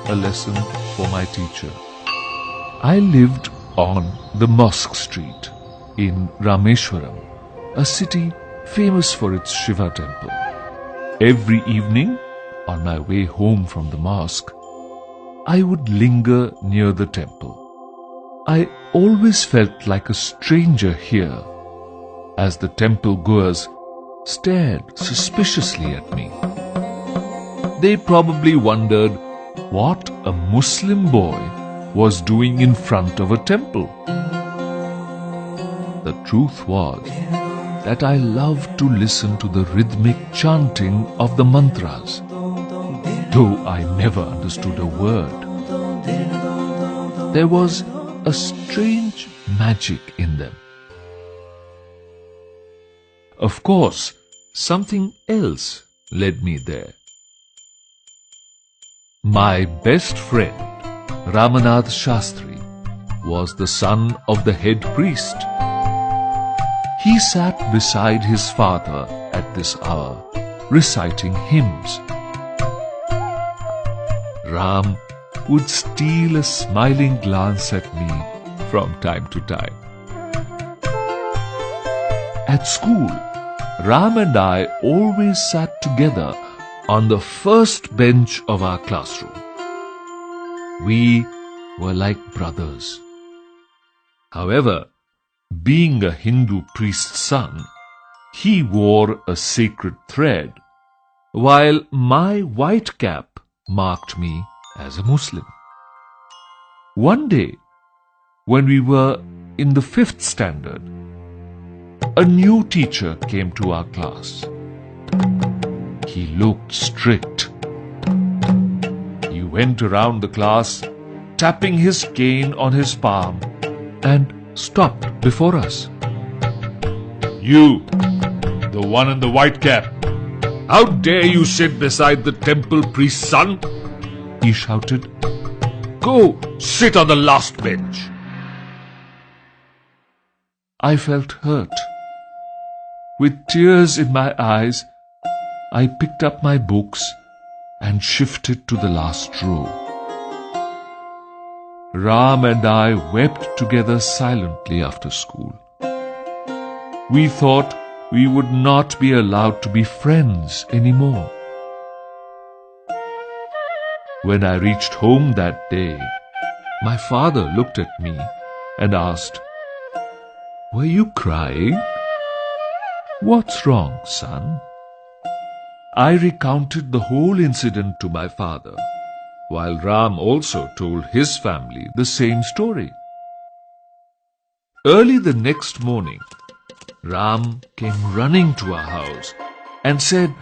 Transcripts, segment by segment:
a lesson for my teacher. I lived on the Mosque Street in Rameshwaram, a city famous for its Shiva temple. Every evening, on my way home from the mosque, I would linger near the temple. I always felt like a stranger here, as the temple goers stared suspiciously at me. They probably wondered what a Muslim boy was doing in front of a temple. The truth was that I loved to listen to the rhythmic chanting of the mantras, though I never understood a word. There was a strange magic in them. Of course, something else led me there. My best friend, Ramanath Shastri, was the son of the head priest. He sat beside his father at this hour, reciting hymns. Ram would steal a smiling glance at me from time to time. At school, Ram and I always sat together on the first bench of our classroom. We were like brothers. However, being a Hindu priest's son, he wore a sacred thread, while my white cap marked me as a Muslim. One day, when we were in the 5th standard, a new teacher came to our class. He looked strict. He went around the class, tapping his cane on his palm, and stopped before us. "You, the one in the white cap, how dare you sit beside the temple priest's son?" he shouted. "Go sit on the last bench." I felt hurt. With tears in my eyes, I picked up my books and shifted to the last row. Ram and I wept together silently after school. We thought we would not be allowed to be friends anymore. When I reached home that day, my father looked at me and asked, "Were you crying? What's wrong, son?" I recounted the whole incident to my father, while Ram also told his family the same story. Early the next morning, Ram came running to our house and said,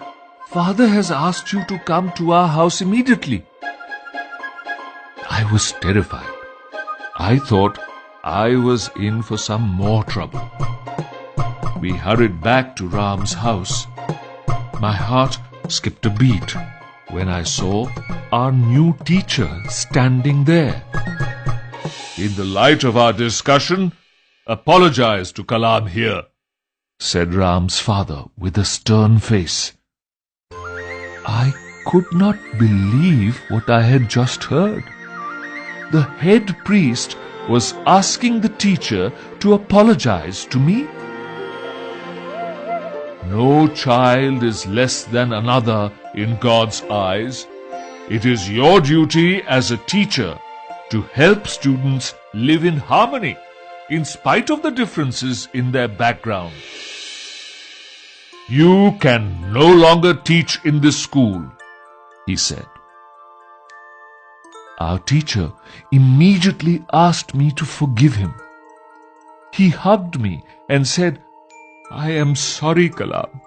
"Father has asked you to come to our house immediately." I was terrified. I thought I was in for some more trouble. We hurried back to Ram's house. My heart skipped a beat when I saw our new teacher standing there. "In the light of our discussion, apologize to Kallam here," said Ram's father with a stern face. I could not believe what I had just heard. The head priest was asking the teacher to apologize to me. No child is less than another in God's eyes. It is your duty as a teacher to help students live in harmony, in spite of the differences in their background. "You can no longer teach in this school," he said. Our teacher immediately asked me to forgive him. He hugged me and said, "I am sorry, Kallam.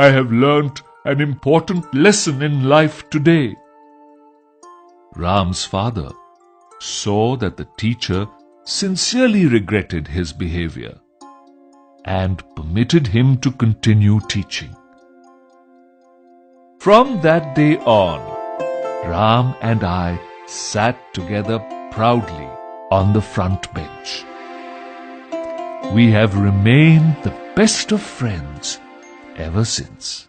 I have learnt an important lesson in life today." Ram's father saw that the teacher sincerely regretted his behavior and permitted him to continue teaching. From that day on, Ram and I sat together proudly on the front bench. We have remained the best of friends ever since.